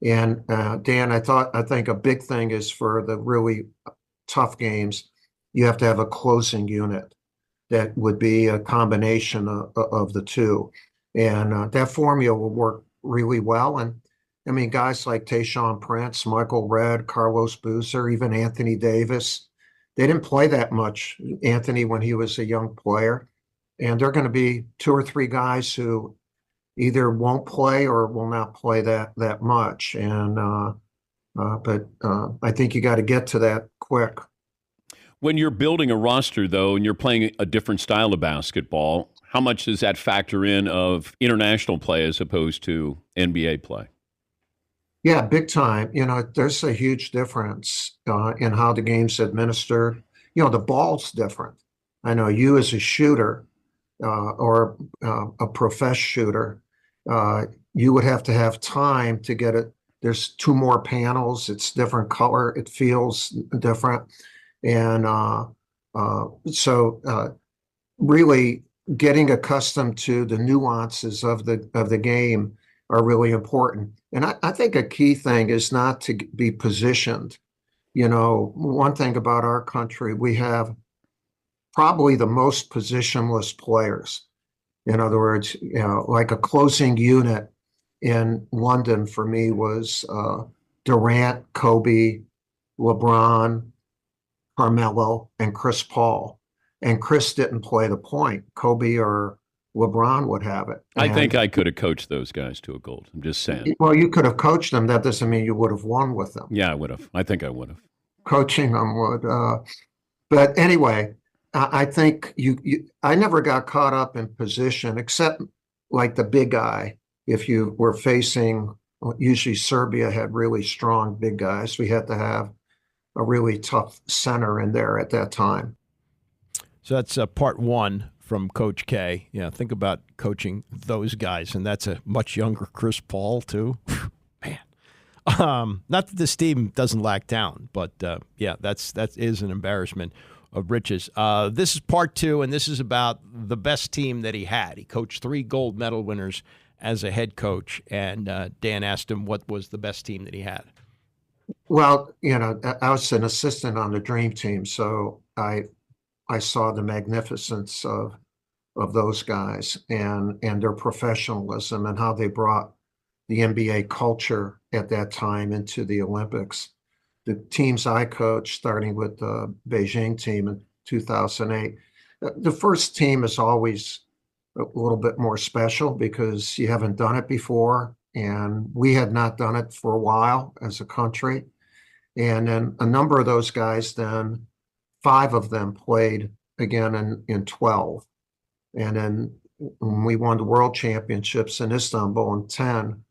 And Dan, I think a big thing is for the really tough games, you have to have a closing unit that would be a combination of the two. And that formula will work really well. And I mean, guys like Tayshaun Prince, Michael Redd, Carlos Boozer, even Anthony Davis, they didn't play that much, Anthony, when he was a young player. And there are going to be 2 or 3 guys who either won't play or will not play that much. And but I think you got to get to that quick. When you're building a roster, though, and you're playing a different style of basketball, how much does that factor in of international play as opposed to NBA play? Yeah, big time. You know, there's a huge difference in how the game's administered. You know, the ball's different. I know you as a shooter or a professional shooter, you would have to have time to get it. There's 2 more panels. It's different color. It feels different. And so really getting accustomed to the nuances of the game are really important. And I think a key thing is not to be positioned. You know, one thing about our country, we have probably the most positionless players. In other words, you know, like a closing unit in London for me was Durant, Kobe, LeBron, Carmelo, and Chris Paul. And Chris didn't play the point. Kobe or LeBron would have it. I think I could have coached those guys to a gold. I'm just saying. Well, you could have coached them. That doesn't mean you would have won with them. Yeah, I would have. I think I would have. Coaching them would. But anyway, I think I never got caught up in position, except like the big guy. If you were facing, usually Serbia had really strong big guys. We had to have a really tough center in there at that time. So that's part 1 from Coach K. Yeah, think about coaching those guys, and that's a much younger Chris Paul too. Man, not that this team doesn't lack talent, but yeah, that is an embarrassment of riches. This is part 2, and this is about the best team that he had. He coached 3 gold medal winners as a head coach, and Dan asked him what was the best team that he had. Well, you know, I was an assistant on the Dream Team, so I saw the magnificence of those guys and their professionalism and how they brought the NBA culture at that time into the Olympics. The teams I coached, starting with the Beijing team in 2008, the first team is always a little bit more special because you haven't done it before, and we had not done it for a while as a country. And then a number of those guys, then 5 of them played again in 12. And then when we won the world championships in Istanbul in 10,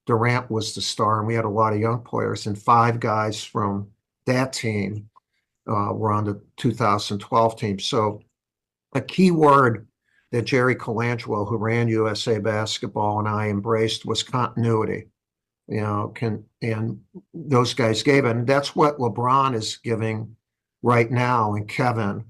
Durant was the star, and we had a lot of young players, and 5 guys from that team were on the 2012 team. So a key word that Jerry Colangelo, who ran USA Basketball, and I embraced was continuity. You know, and those guys gave it. And that's what LeBron is giving right now, and Kevin,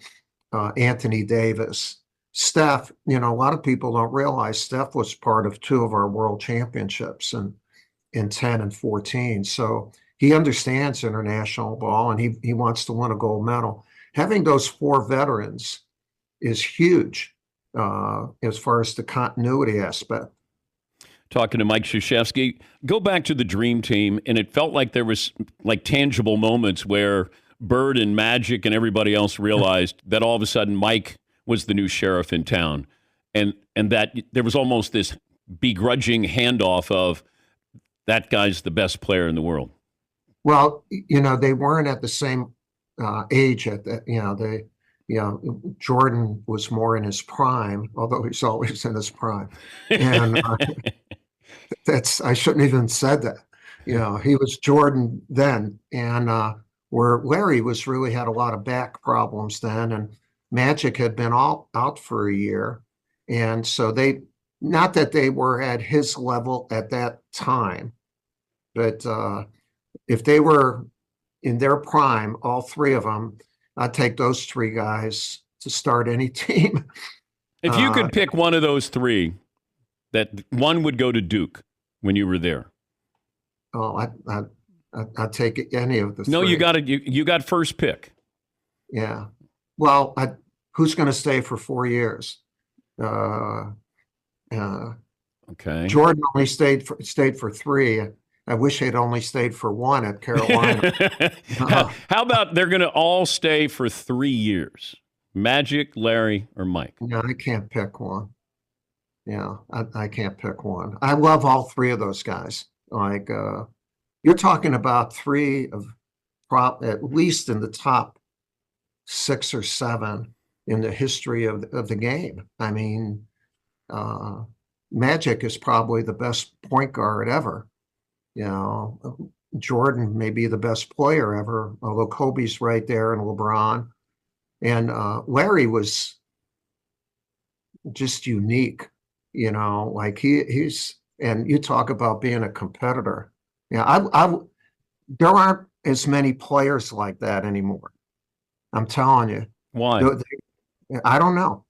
Anthony Davis. Steph, you know, a lot of people don't realize Steph was part of 2 of our world championships in 10 and 14. So he understands international ball, and he wants to win a gold medal. Having those 4 veterans is huge as far as the continuity aspect. talking to Mike Krzyzewski. Go back to the Dream Team, and it felt like there was like tangible moments where Bird and Magic and everybody else realized that all of a sudden Mike was the new sheriff in town, and that there was almost this begrudging handoff of that guy's the best player in the world. Well, they weren't at the same age at that. Jordan was more in his prime, although he's always in his prime. And I shouldn't even said that. He was Jordan then, and where Larry was really had a lot of back problems then, and Magic had been all out for a year, and so not that they were at his level at that time, but if they were in their prime, all three of them, I'd take those three guys to start any team. If you could pick one of those three, that one would go to Duke when you were there. Oh, I'd take any of the three. No, you got first pick. Yeah. Well, who's going to stay for 4 years? Okay. Jordan only stayed for 3. I wish he'd only stayed for 1 at Carolina. How about they're going to all stay for 3 years? Magic, Larry, or Mike? No, I can't pick one. Yeah, I can't pick one. I love all three of those guys. Like, you're talking about 3 of at least in the top 6 or 7 in the history of the game. I mean, Magic is probably the best point guard ever. Jordan may be the best player ever, although Kobe's right there and LeBron. And Larry was just unique, like he's, and you talk about being a competitor. Yeah, there aren't as many players like that anymore. I'm telling you. Why? I don't know.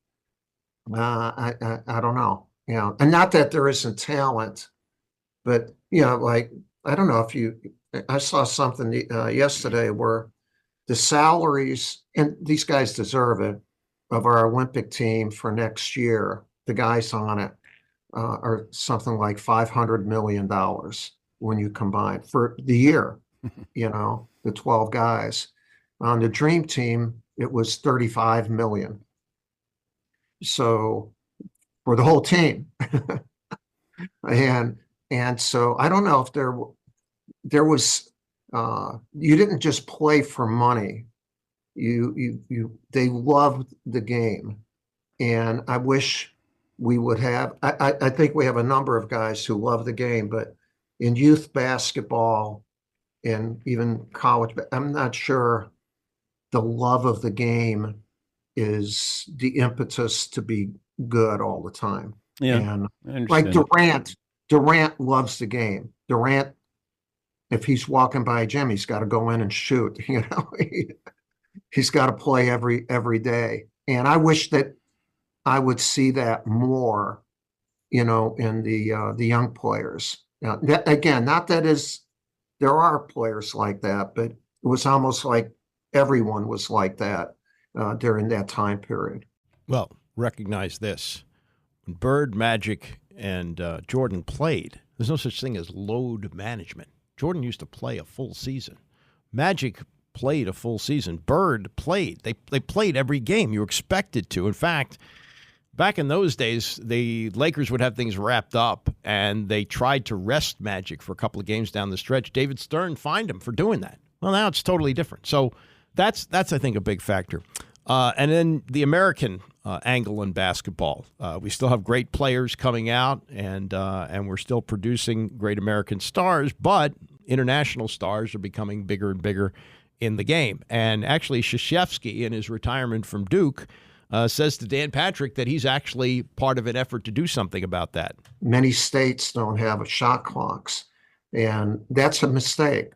I don't know. And not that there isn't talent, but like, I don't know I saw something yesterday where the salaries, and these guys deserve it, of our Olympic team for next year, the guys on it are something like $500 million when you combine for the year, the 12 guys. On the Dream Team, it was $35 million. So for the whole team. And so I don't know if there was you didn't just play for money. They loved the game. And I wish we would have, I think we have a number of guys who love the game, but in youth basketball and even college, I'm not sure the love of the game is the impetus to be good all the time. Yeah, and like Durant loves the game. Durant, if he's walking by a gym, he's got to go in and shoot. He's got to play every day. And I wish that I would see that more, in the young players. Now, again, not that there are players like that, but it was almost like everyone was like that during that time period. Well, recognize this. When Bird, Magic, and Jordan played, there's no such thing as load management. Jordan used to play a full season. Magic played a full season. Bird played. They played every game. You were expected to. In fact, back in those days, the Lakers would have things wrapped up, and they tried to rest Magic for a couple of games down the stretch. David Stern fined him for doing that. Well, now it's totally different. So that's I think, a big factor. And then the American angle in basketball. We still have great players coming out, and we're still producing great American stars, but international stars are becoming bigger and bigger in the game. And actually, Krzyzewski, in his retirement from Duke, says to Dan Patrick that he's actually part of an effort to do something about that. Many states don't have shot clocks, and that's a mistake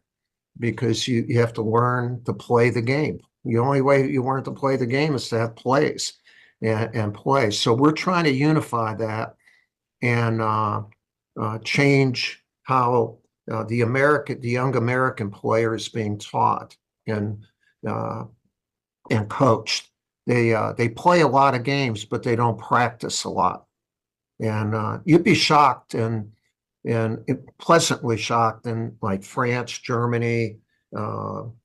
because you have to learn to play the game. The only way you learn to play the game is to have plays and play. So we're trying to unify that and change how the young American player is being taught and coached. They play a lot of games, but they don't practice a lot. And you'd be shocked in and pleasantly shocked in like France, Germany,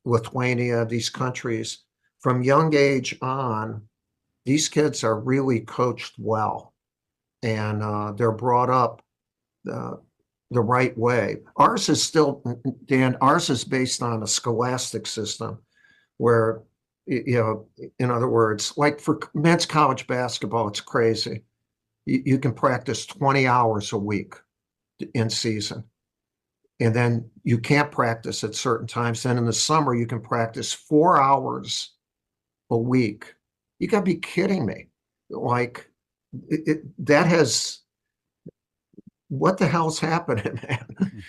Lithuania, these countries. From young age on, these kids are really coached well, and they're brought up the right way. Ours is still, Dan, ours is based on a scholastic system where, in other words, like for men's college basketball, it's crazy. You can practice 20 hours a week in season. And then you can't practice at certain times. Then in the summer, you can practice 4 hours a week. You got to be kidding me. Like, that has, what the hell's happening, man?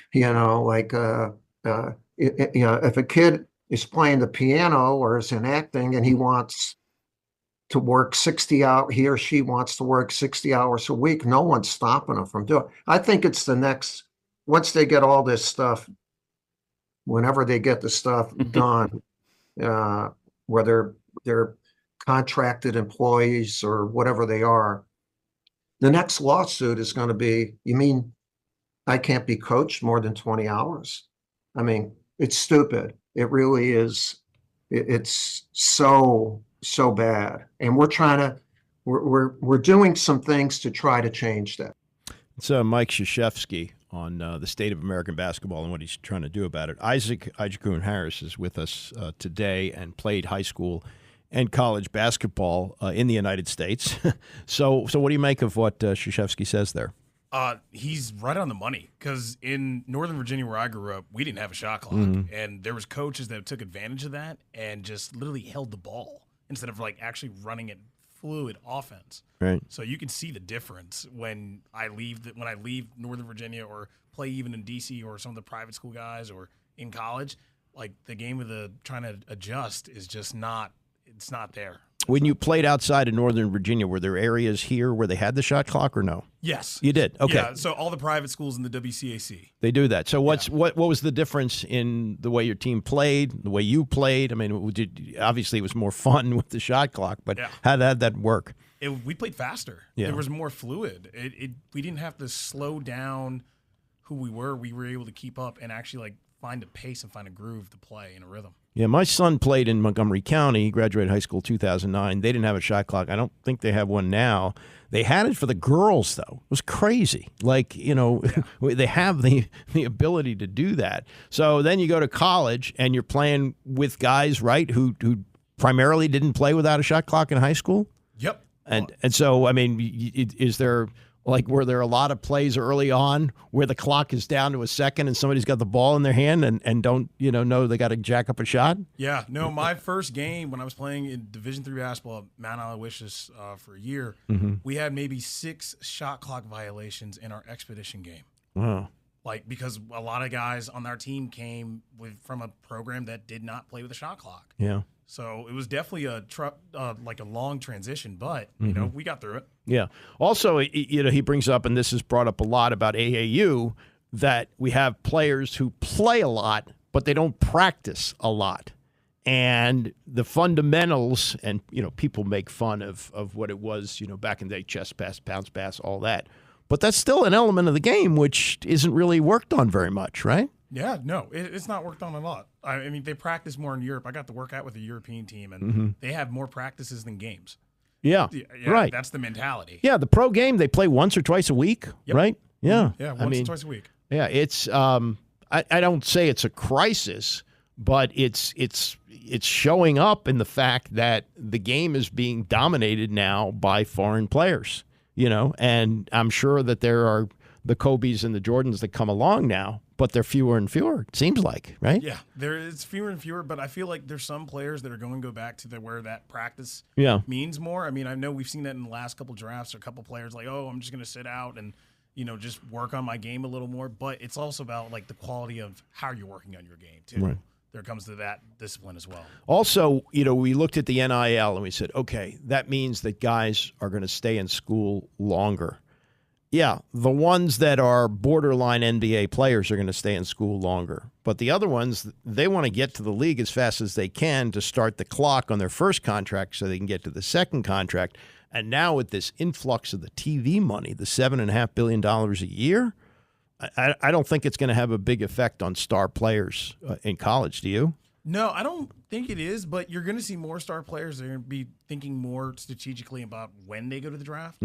If a kid is playing the piano or is in acting and he wants to work 60 hours, he or she wants to work 60 hours a week, no one's stopping them from doing it. I think it's the next, once they get all this stuff, whenever they get the stuff done, whether they're contracted employees or whatever they are, the next lawsuit is going to be, you mean I can't be coached more than 20 hours? I mean, it's stupid. It really is. It's so bad. And we're doing some things to try to change that. It's Mike Krzyzewski on the state of American basketball and what he's trying to do about it. Isaac Harris is with us today and played high school and college basketball in the United States. So what do you make of what Krzyzewski says there? He's right on the money, because in Northern Virginia, where I grew up, we didn't have a shot clock, and there was coaches that took advantage of that and just literally held the ball instead of like actually running it fluid offense. Right. So you can see the difference when I leave Northern Virginia or play even in DC or some of the private school guys or in college. Like, the game of the trying to adjust is just not. It's not there. When you played outside of Northern Virginia, were there areas here where they had the shot clock or no? Yes. You did? Okay. Yeah, so all the private schools in the WCAC. They do that. So what was the difference in the way your team played, the way you played? I mean, obviously it was more fun with the shot clock, but how did that work? We played faster. Yeah. It was more fluid. We didn't have to slow down who we were. We were able to keep up and actually like find a pace and find a groove to play in a rhythm. Yeah, my son played in Montgomery County. He graduated high school 2009. They didn't have a shot clock. I don't think they have one now. They had it for the girls, though. It was crazy. Like, they have the ability to do that. So then you go to college and you're playing with guys, right, who primarily didn't play without a shot clock in high school? Yep. And so, I mean, is there... Like, were there a lot of plays early on where the clock is down to a second and somebody's got the ball in their hand and don't, know they got to jack up a shot? Yeah. No, my first game when I was playing in Division III basketball at Mount Aloysius for a year, we had maybe 6 shot clock violations in our expedition game. Wow. Like, because a lot of guys on our team came from a program that did not play with a shot clock. Yeah. So it was definitely a long transition, but we got through it. Yeah. Also, he brings up, and this is brought up a lot about AAU, that we have players who play a lot, but they don't practice a lot. And the fundamentals, and people make fun of what it was, back in the day, chest pass, bounce pass, all that. But that's still an element of the game which isn't really worked on very much, right? Yeah, no, it's not worked on a lot. I mean, they practice more in Europe. I got to work out with a European team, and they have more practices than games. Yeah, right. That's the mentality. Yeah, the pro game, they play once or twice a week, right? Yeah. Yeah, once or twice a week. Yeah, it's I don't say it's a crisis, but it's showing up in the fact that the game is being dominated now by foreign players, and I'm sure that there are the Kobes and the Jordans that come along now, but they're fewer and fewer, it seems like, right? Yeah, it's fewer and fewer, but I feel like there's some players that are going to go back to where that practice means more. I mean, I know we've seen that in the last couple drafts, or a couple players like, oh, I'm just going to sit out and, just work on my game a little more. But it's also about, like, the quality of how you're working on your game, too. Right. There comes to that discipline as well. Also, we looked at the NIL and we said, okay, that means that guys are going to stay in school longer. Yeah, the ones that are borderline NBA players are going to stay in school longer. But the other ones, they want to get to the league as fast as they can to start the clock on their first contract so they can get to the second contract. And now with this influx of the TV money, the $7.5 billion a year, I don't think it's going to have a big effect on star players in college. Do you? No, I don't think it is, but you're going to see more star players. They're going to be thinking more strategically about when they go to the draft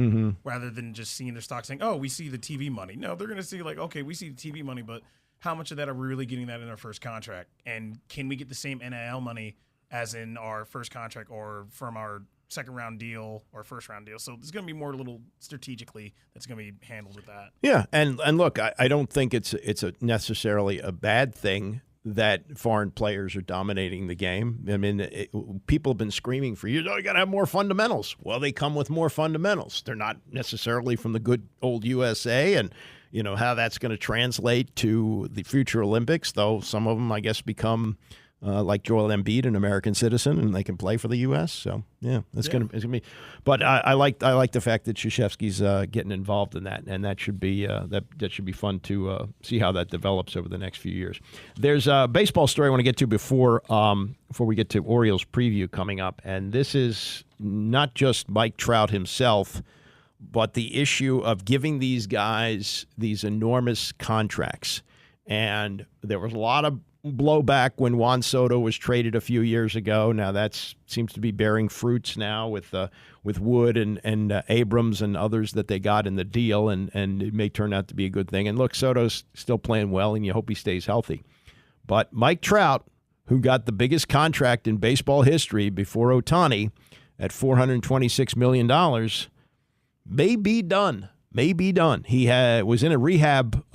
rather than just seeing their stock saying, oh, we see the TV money. No, they're going to see like, okay, we see the TV money, but how much of that are we really getting that in our first contract? And can we get the same NIL money as in our first contract or from our second round deal or first round deal? So there's going to be more little strategically that's going to be handled with that. Yeah, and look, I don't think it's necessarily a bad thing that foreign players are dominating the game. I mean, people have been screaming for years, oh, you got to have more fundamentals. Well, they come with more fundamentals. They're not necessarily from the good old USA, and you know how that's going to translate to the future Olympics, though some of them, I guess, become like Joel Embiid, an American citizen, and they can play for the U.S. So yeah, it's gonna be. But I like the fact that Krzyzewski's getting involved in that, and that should be that should be fun to see how that develops over the next few years. There's a baseball story I want to get to before we get to Orioles preview coming up, and this is not just Mike Trout himself, but the issue of giving these guys these enormous contracts. And there was a lot of blowback when Juan Soto was traded a few years ago. Now that seems to be bearing fruits now with Wood and Abrams and others that they got in the deal, and it may turn out to be a good thing. And look, Soto's still playing well, and you hope he stays healthy. But Mike Trout, who got the biggest contract in baseball history before Ohtani at $426 million, may be done. He was in a rehab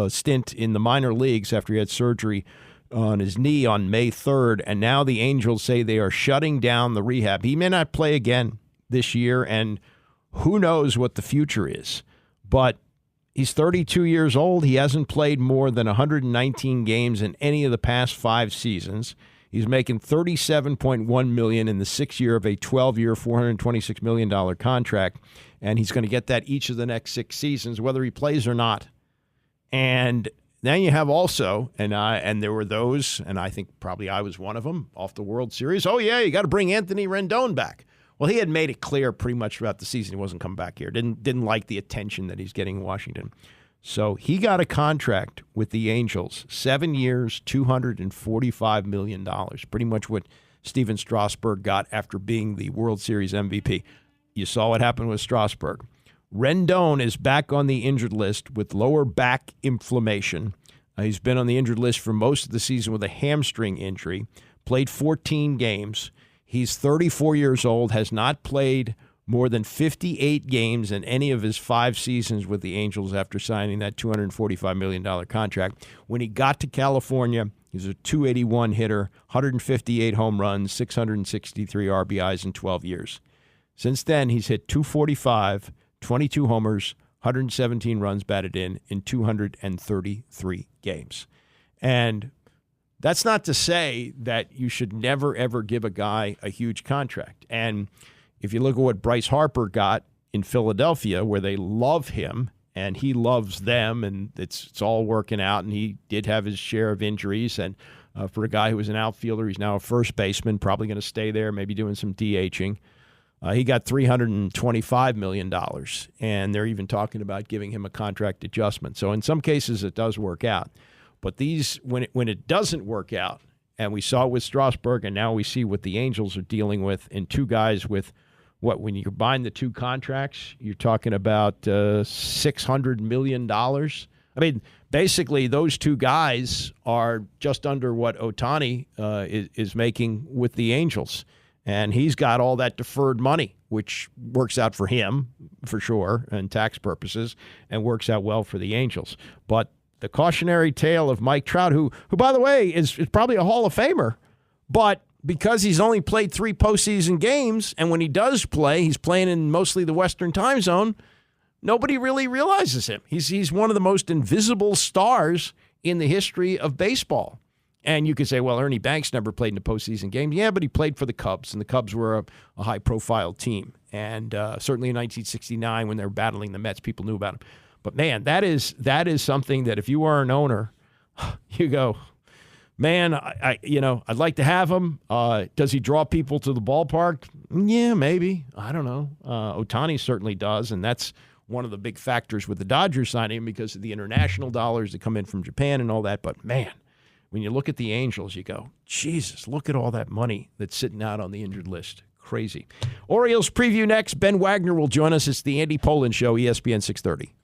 stint in the minor leagues after he had surgery on his knee on May 3rd, and now the Angels say they are shutting down the rehab. He may not play again this year, and who knows what the future is. But he's 32 years old. He hasn't played more than 119 games in any of the past 5 seasons. He's making $37.1 million in the 6th year of a 12-year, $426 million contract, and he's going to get that each of the next 6 seasons, whether he plays or not. And then you have also, and there were those, and I think probably I was one of them, off the World Series. Oh yeah, you got to bring Anthony Rendon back. Well, he had made it clear pretty much throughout the season he wasn't coming back here. Didn't like the attention that he's getting in Washington. So he got a contract with the Angels, 7 years, $245 million, pretty much what Steven Strasburg got after being the World Series MVP. You saw what happened with Strasburg. Rendon is back on the injured list with lower back inflammation. He's been on the injured list for most of the season with a hamstring injury, played 14 games. He's 34 years old, has not played more than 58 games in any of his 5 seasons with the Angels after signing that $245 million contract. When he got to California, he was a .281 hitter, 158 home runs, 663 RBIs in 12 years. Since then, he's hit .245, 22 homers, 117 runs batted in 233 games. And that's not to say that you should never, ever give a guy a huge contract. And if you look at what Bryce Harper got in Philadelphia, where they love him and he loves them, and it's all working out, and he did have his share of injuries. And for a guy who was an outfielder, he's now a first baseman, probably going to stay there, maybe doing some DHing. He got $325 million, and they're even talking about giving him a contract adjustment. So in some cases, it does work out. But these, when it doesn't work out, and we saw it with Strasburg, and now we see what the Angels are dealing with in 2 guys with, when you combine the 2 contracts, you're talking about $600 million. I mean, basically, those 2 guys are just under what Ohtani is making with the Angels. And he's got all that deferred money, which works out for him, for sure, and tax purposes, and works out well for the Angels. But the cautionary tale of Mike Trout, who by the way, is probably a Hall of Famer, but because he's only played 3 postseason games, and when he does play, he's playing in mostly the Western time zone, nobody really realizes him. He's one of the most invisible stars in the history of baseball. And you could say, well, Ernie Banks never played in a postseason game. Yeah, but he played for the Cubs, and the Cubs were a high-profile team. And certainly in 1969, when they were battling the Mets, people knew about him. But, man, that is something that if you are an owner, you go, man, I'd like to have him. Does he draw people to the ballpark? Yeah, maybe. I don't know. Ohtani certainly does, and that's one of the big factors with the Dodgers signing him because of the international dollars that come in from Japan and all that. But, man, when you look at the Angels, you go, Jesus, look at all that money that's sitting out on the injured list. Crazy. Orioles preview next. Ben Wagner will join us. It's the Andy Pollin Show, ESPN 630.